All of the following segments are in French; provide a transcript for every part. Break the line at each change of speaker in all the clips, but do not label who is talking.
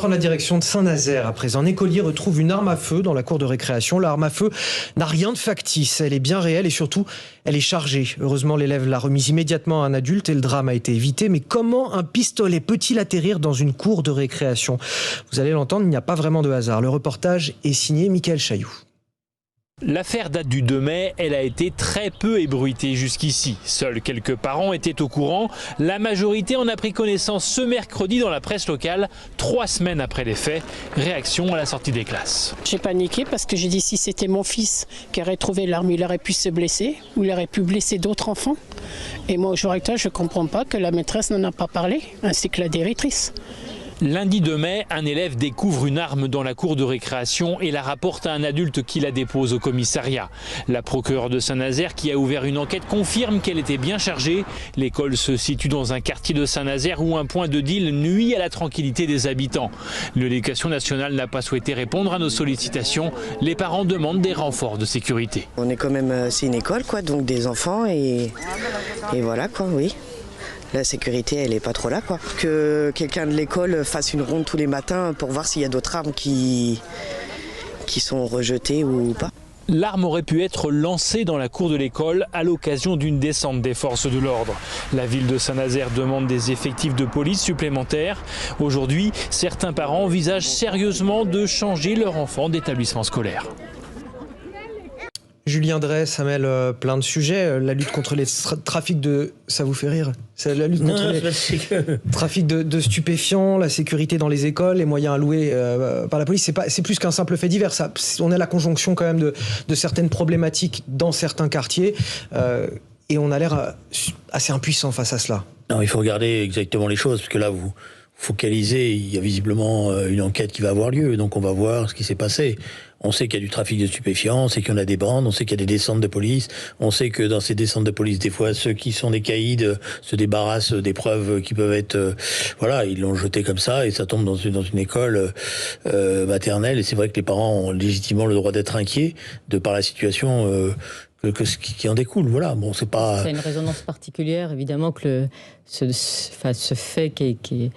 prendre la direction de Saint-Nazaire à présent. Un écolier retrouve une arme à feu dans la cour de récréation. L'arme à feu n'a rien de factice, elle est bien réelle et surtout, elle est chargée. Heureusement, l'élève l'a remise immédiatement à un adulte et le drame a été évité. Mais comment un pistolet peut-il atterrir dans une cour de récréation ? Vous allez l'entendre, il n'y a pas vraiment de hasard. Le reportage est signé Mickaël Chailloux.
L'affaire date du 2 mai, elle a été très peu ébruitée jusqu'ici. Seuls quelques parents étaient au courant. La majorité en a pris connaissance ce mercredi dans la presse locale, 3 semaines après les faits. Réaction à la sortie des classes.
J'ai paniqué parce que j'ai dit si c'était mon fils qui aurait trouvé l'arme, il aurait pu se blesser ou il aurait pu blesser d'autres enfants. Et moi au jour actuel, je ne comprends pas que la maîtresse n'en a pas parlé, ainsi que la directrice.
Lundi 2 mai, un élève découvre une arme dans la cour de récréation et la rapporte à un adulte qui la dépose au commissariat. La procureure de Saint-Nazaire, qui a ouvert une enquête, confirme qu'elle était bien chargée. L'école se situe dans un quartier de Saint-Nazaire où un point de deal nuit à la tranquillité des habitants. L'éducation nationale n'a pas souhaité répondre à nos sollicitations. Les parents demandent des renforts de sécurité.
On est quand même, c'est une école quoi, donc des enfants et voilà quoi, oui. La sécurité, elle est pas trop là, quoi. Que quelqu'un de l'école fasse une ronde tous les matins pour voir s'il y a d'autres armes qui sont rejetées ou pas.
L'arme aurait pu être lancée dans la cour de l'école à l'occasion d'une descente des forces de l'ordre. La ville de Saint-Nazaire demande des effectifs de police supplémentaires. Aujourd'hui, certains parents envisagent sérieusement de changer leur enfant d'établissement scolaire.
Julien Drey, ça mêle plein de sujets. La lutte contre les trafics de... Ça vous fait rire ? C'est la lutte contre les trafics de stupéfiants, la sécurité dans les écoles, les moyens alloués par la police. C'est plus qu'un simple fait divers. Ça, on a la conjonction quand même de certaines problématiques dans certains quartiers. Et on a l'air assez impuissant face à cela.
Non, il faut regarder exactement les choses, parce que là, vous focalisez, il y a visiblement une enquête qui va avoir lieu, donc on va voir ce qui s'est passé. On sait qu'il y a du trafic de stupéfiants, on sait qu'il y en a des bandes, on sait qu'il y a des descentes de police, on sait que dans ces descentes de police, des fois, ceux qui sont des caïds se débarrassent des preuves qui peuvent être... voilà, ils l'ont jeté comme ça et ça tombe dans une école maternelle. Et c'est vrai que les parents ont légitimement le droit d'être inquiets par la situation que ce qui en découle. Voilà, bon, c'est pas...
Ça a une résonance particulière, évidemment, que ce fait qui est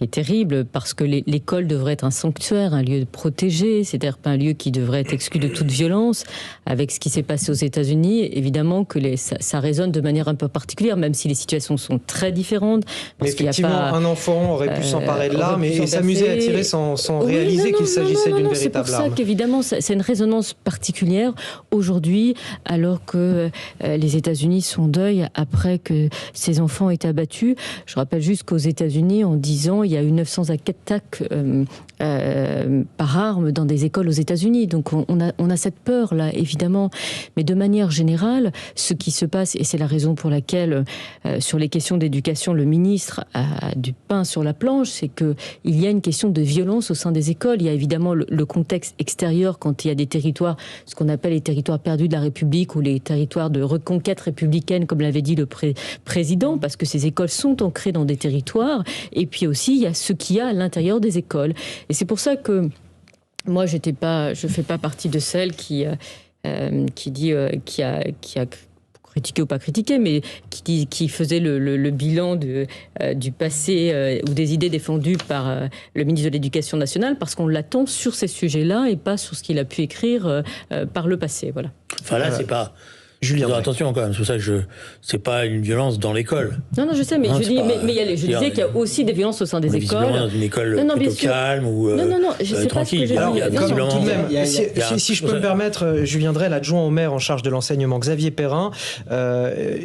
terrible, parce que l'école devrait être un sanctuaire, un lieu protégé, c'est-à-dire pas un lieu qui devrait être exclu de toute violence. Avec ce qui s'est passé aux États-Unis, évidemment que ça résonne de manière un peu particulière, même si les situations sont très différentes. Parce
mais effectivement, un enfant aurait pu s'emparer de l'arme et s'amuser à tirer sans réaliser qu'il s'agissait d'une véritable arme.
C'est pour ça qu'évidemment, c'est une résonance particulière aujourd'hui, alors que les États-Unis sont en deuil après que ces enfants aient été abattus. Je rappelle juste qu'aux États-Unis, en 10 ans, il y a eu 900 attaques par arme dans des écoles aux États-Unis. Donc on a cette peur-là, évidemment. Mais de manière générale, ce qui se passe, et c'est la raison pour laquelle, sur les questions d'éducation, le ministre a du pain sur la planche, c'est qu'il y a une question de violence au sein des écoles. Il y a évidemment le contexte extérieur, quand il y a des territoires, ce qu'on appelle les territoires perdus de la République, ou les territoires de reconquête républicaine, comme l'avait dit le président, parce que ces écoles sont ancrées dans des territoires. Et puis aussi, il y a ce qu'il y a à l'intérieur des écoles. Et c'est pour ça que moi, je fais pas partie de celles qui a critiqué ou pas critiqué, mais qui faisait le bilan du passé ou des idées défendues par le ministre de l'Éducation nationale, parce qu'on l'attend sur ces sujets-là et pas sur ce qu'il a pu écrire par le passé. Voilà.
Enfin là, c'est pas...
Julien,
attention quand même, c'est pour ça que c'est pas une violence dans l'école.
Non, je sais, mais je disais qu'il y a aussi des violences au sein des écoles.
Dans une école plutôt calme ou
je sais
tranquille.
Pas ce que
si je peux me permettre, Julien Drey, l'adjoint au maire en charge de l'enseignement, Xavier Perrin,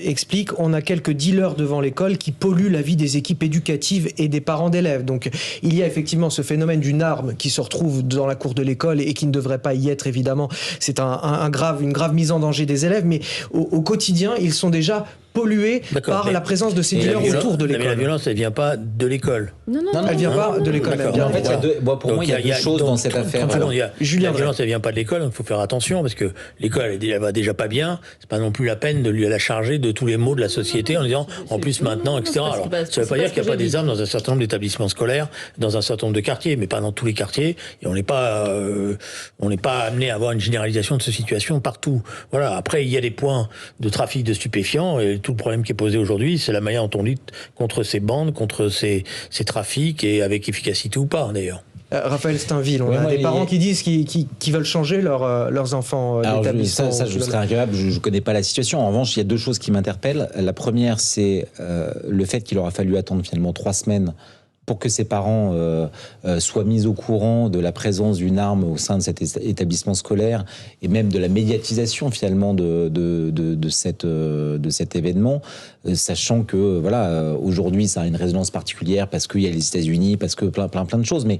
explique: on a quelques dealers devant l'école qui polluent la vie des équipes éducatives et des parents d'élèves. Donc il y a effectivement ce phénomène d'une arme qui se retrouve dans la cour de l'école et qui ne devrait pas y être, évidemment. C'est une grave mise en danger des élèves, mais au quotidien, ils sont déjà pollués par la présence de ces dealers autour de l'école.
Mais la violence, elle vient pas de l'école.
Non,
elle vient pas de l'école.
En fait, pour moi, il y a deux choses dans cette affaire.
La violence, elle vient pas de l'école, donc il faut faire attention, parce que l'école, elle va déjà pas bien. C'est pas non plus la peine de la charger de tous les maux de la société en disant, en plus maintenant, etc. Alors, ça veut pas dire qu'il n'y a pas des armes dans un certain nombre d'établissements scolaires, dans un certain nombre de quartiers, mais pas dans tous les quartiers. Et on n'est pas amené à avoir une généralisation de cette situation partout. Voilà. Après, il y a des points de trafic de stupéfiants, et tout le problème qui est posé aujourd'hui, c'est la manière dont on lutte contre ces bandes, contre ces trafics, et avec efficacité ou pas, d'ailleurs.
Raphaël Steinville, on a des parents qui disent qu'ils veulent changer leurs enfants d'établissement.
Ça, je serais incapable, je ne connais pas la situation. En revanche, il y a deux choses qui m'interpellent. La première, c'est le fait qu'il aura fallu attendre finalement 3 semaines pour que ses parents soient mis au courant de la présence d'une arme au sein de cet établissement scolaire et même de la médiatisation finalement de cet événement, sachant que aujourd'hui ça a une résonance particulière parce qu'il y a les États-Unis, parce que plein de choses, mais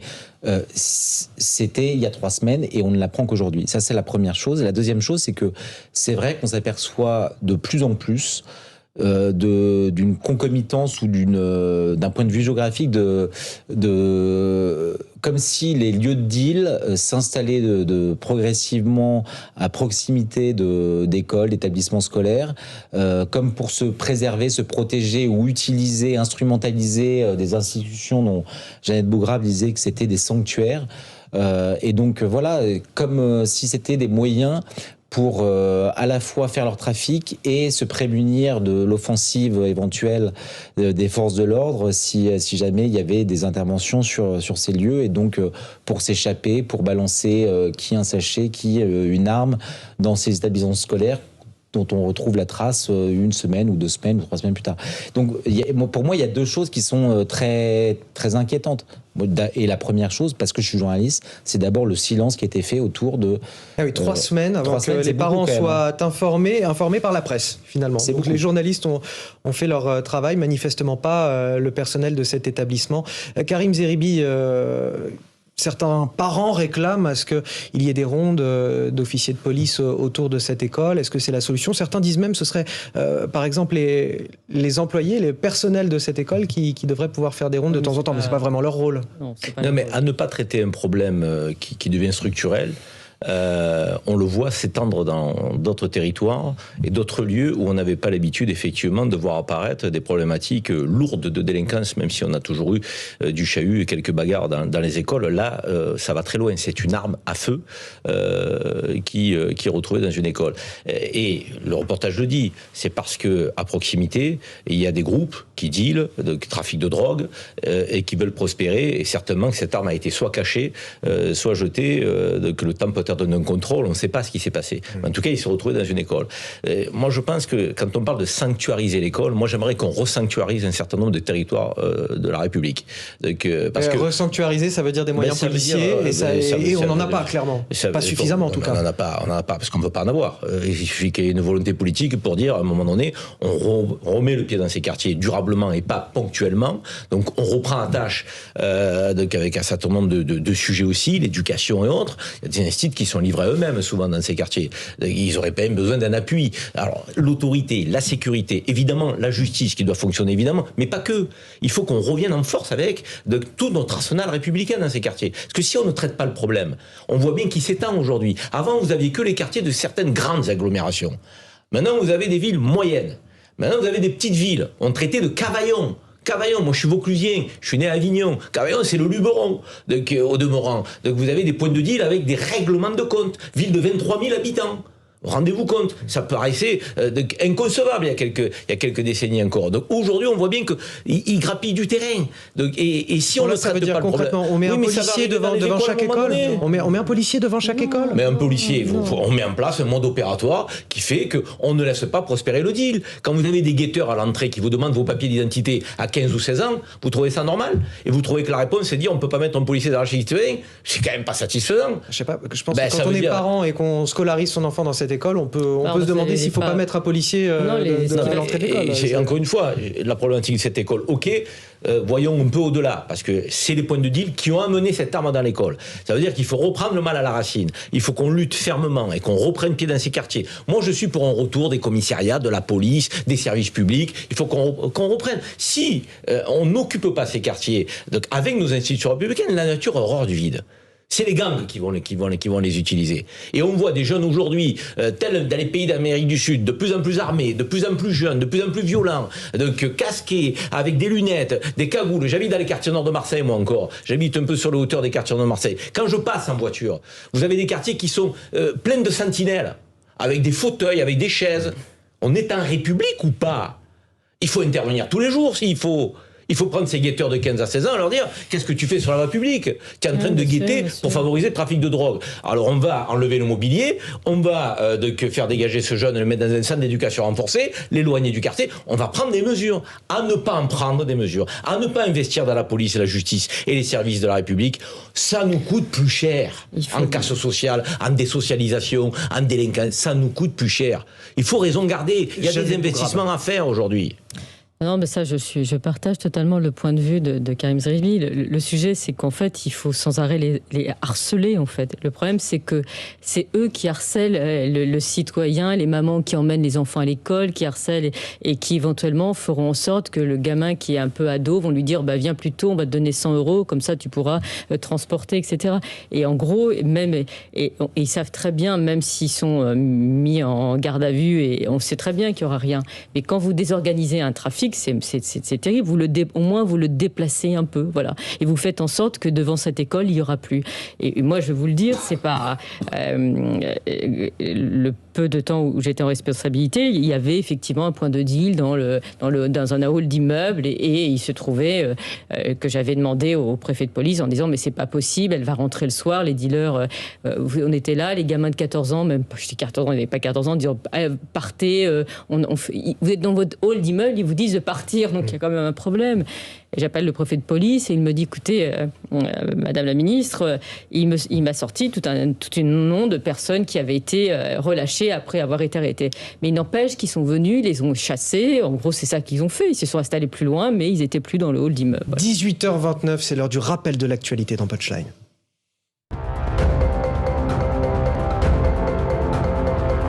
c'était il y a 3 semaines et on ne l'apprend qu'aujourd'hui. Ça, c'est la première chose. Et la deuxième chose, c'est que c'est vrai qu'on s'aperçoit de plus en plus d'une concomitance ou d'un point de vue géographique comme si les lieux de deal s'installaient progressivement à proximité d'écoles, d'établissements scolaires, comme pour se préserver, se protéger ou utiliser, instrumentaliser des institutions dont Jeannette Bougrave disait que c'était des sanctuaires. Et donc voilà, comme si c'était des moyens pour à la fois faire leur trafic et se prémunir de l'offensive éventuelle des forces de l'ordre si jamais il y avait des interventions sur ces lieux, et donc pour s'échapper, pour balancer qui un sachet, qui une arme dans ces établissements scolaires dont on retrouve la trace 1 semaine ou 2 semaines ou 3 semaines plus tard. Donc pour moi, il y a 2 choses qui sont très, très inquiétantes. Et la première chose, parce que je suis journaliste, c'est d'abord le silence qui a été fait autour de...
3 semaines avant que les parents soient informés par la presse, finalement. Donc les journalistes ont fait leur travail, manifestement pas le personnel de cet établissement. Karim Zeribi, certains parents réclament à ce qu'il y ait des rondes d'officiers de police autour de cette école. Est-ce que c'est la solution ? Certains disent même que ce serait, par exemple, les employés, les personnels de cette école qui devraient pouvoir faire des rondes de temps en temps. Mais ce n'est pas vraiment leur rôle.
Non, mais à ne pas traiter un problème qui devient structurel, on le voit s'étendre dans d'autres territoires et d'autres lieux où on n'avait pas l'habitude effectivement de voir apparaître des problématiques lourdes de délinquance, même si on a toujours eu du chahut et quelques bagarres dans les écoles. Là, ça va très loin. C'est une arme à feu qui est retrouvée dans une école. Et le reportage le dit, c'est parce que à proximité, il y a des groupes qui dealent, de trafic de drogue et qui veulent prospérer. Et certainement que cette arme a été soit cachée, soit jetée, que le temps peut être d'un contrôle, on ne sait pas ce qui s'est passé. En tout cas, il s'est retrouvé dans une école. Moi, je pense que quand on parle de sanctuariser l'école, moi, j'aimerais qu'on resanctuarise un certain nombre de territoires de la République. Donc, parce que
resanctuariser, ça veut dire des moyens policiers, et on n'en a pas, clairement. Pas suffisamment, en tout cas.
On n'en a pas, parce qu'on ne peut pas en avoir. Il suffit qu'il y ait une volonté politique pour dire, à un moment donné, on remet le pied dans ces quartiers durablement et pas ponctuellement. Donc, on reprend la tâche avec un certain nombre de sujets aussi, l'éducation et autres. Il y a des instituts qui sont livrés à eux-mêmes souvent dans ces quartiers. Ils auraient pas même besoin d'un appui. Alors, l'autorité, la sécurité, évidemment, la justice qui doit fonctionner, évidemment, mais pas que. Il faut qu'on revienne en force avec tout notre arsenal républicain dans ces quartiers. Parce que si on ne traite pas le problème, on voit bien qu'il s'étend aujourd'hui. Avant, vous aviez que les quartiers de certaines grandes agglomérations. Maintenant, vous avez des villes moyennes. Maintenant, vous avez des petites villes. On traitait de Cavaillon. Cavaillon, moi je suis vauclusien, je suis né à Avignon. Cavaillon, c'est le Luberon, donc, au demeurant. Donc vous avez des points de deal avec des règlements de compte. Ville de 23 000 habitants. Rendez-vous compte, ça paraissait inconcevable il y a quelques décennies encore. Donc aujourd'hui, on voit bien qu'il grappille du terrain. Donc, et si on ne traite pas le problème,
on met un policier devant chaque école. On met un policier devant chaque école.
Mais un policier, on met en place un mode opératoire qui fait qu'on ne laisse pas prospérer le deal. Quand vous avez des guetteurs à l'entrée qui vous demandent vos papiers d'identité à 15 ou 16 ans, vous trouvez ça normal ? Et vous trouvez que la réponse c'est de dire on ne peut pas mettre un policier dans l'archive-citoyen ? C'est quand même pas satisfaisant.
Je sais pas, je pense que quand on est parent et qu'on scolarise son enfant dans cette école, on peut se demander s'il ne faut pas mettre un policier de l'entrée de l'école.
Encore une fois, la problématique de cette école, voyons un peu au-delà, parce que c'est les points de deal qui ont amené cette arme dans l'école. Ça veut dire qu'il faut reprendre le mal à la racine. Il faut qu'on lutte fermement et qu'on reprenne pied dans ces quartiers. Moi, je suis pour un retour des commissariats, de la police, des services publics. Il faut qu'on reprenne. Si on n'occupe pas ces quartiers, donc avec nos institutions républicaines, la nature a horreur du vide. C'est les gangs qui vont les utiliser. Et on voit des jeunes aujourd'hui, tels dans les pays d'Amérique du Sud, de plus en plus armés, de plus en plus jeunes, de plus en plus violents, donc casqués, avec des lunettes, des cagoules. J'habite dans les quartiers nord de Marseille, moi encore. J'habite un peu sur les hauteurs des quartiers nord de Marseille. Quand je passe en voiture, vous avez des quartiers qui sont pleins de sentinelles, avec des fauteuils, avec des chaises. On est en République ou pas ? Il faut intervenir tous les jours s'il faut. Il faut prendre ces guetteurs de 15 à 16 ans et leur dire qu'est-ce que tu fais sur la voie publique? Tu es en train de guetter pour favoriser le trafic de drogue. Alors on va enlever le mobilier, on va faire dégager ce jeune, le mettre dans un centre d'éducation renforcée, l'éloigner du quartier. On va prendre des mesures. À ne pas en prendre des mesures, à ne pas investir dans la police et la justice et les services de la République, ça nous coûte plus cher. En casse sociale, en désocialisation, en délinquance, ça nous coûte plus cher. Il faut raison garder. Il y a des investissements à faire aujourd'hui.
Non, mais ça, je partage totalement le point de vue de Karim Zeribi. Le sujet, c'est qu'en fait, il faut sans arrêt les harceler, en fait. Le problème, c'est que c'est eux qui harcèlent le citoyen, les mamans qui emmènent les enfants à l'école, qui harcèlent et qui éventuellement feront en sorte que le gamin qui est un peu ado vont lui dire bah, viens plus tôt, on va te donner 100 €, comme ça tu pourras transporter, etc. Et en gros, même, et ils savent très bien, même s'ils sont mis en garde à vue, et on sait très bien qu'il n'y aura rien. Mais quand vous désorganisez un trafic, c'est terrible. Au moins, vous le déplacez un peu, voilà. Et vous faites en sorte que devant cette école, il n'y aura plus. Et moi, je vais vous le dire, c'est pas le peu de temps où j'étais en responsabilité, il y avait effectivement un point de deal dans un hall d'immeuble, et il se trouvait que j'avais demandé au préfet de police en disant mais c'est pas possible, elle va rentrer le soir, les dealers, on était là, les gamins de 14 ans, même je dis 14 ans, ils n'avaient pas 14 ans, disant partez, vous êtes dans votre hall d'immeuble, ils vous disent de partir, donc il y a quand même un problème. Et j'appelle le préfet de police et il me dit écoutez, Madame la ministre, il m'a sorti tout un nom de personnes qui avaient été relâchées après avoir été arrêtées. Mais il n'empêche qu'ils sont venus, ils les ont chassés. En gros, c'est ça qu'ils ont fait. Ils se sont installés plus loin, mais ils n'étaient plus dans le hall d'immeuble. Voilà.
18h29, c'est l'heure du rappel de l'actualité dans Punchline.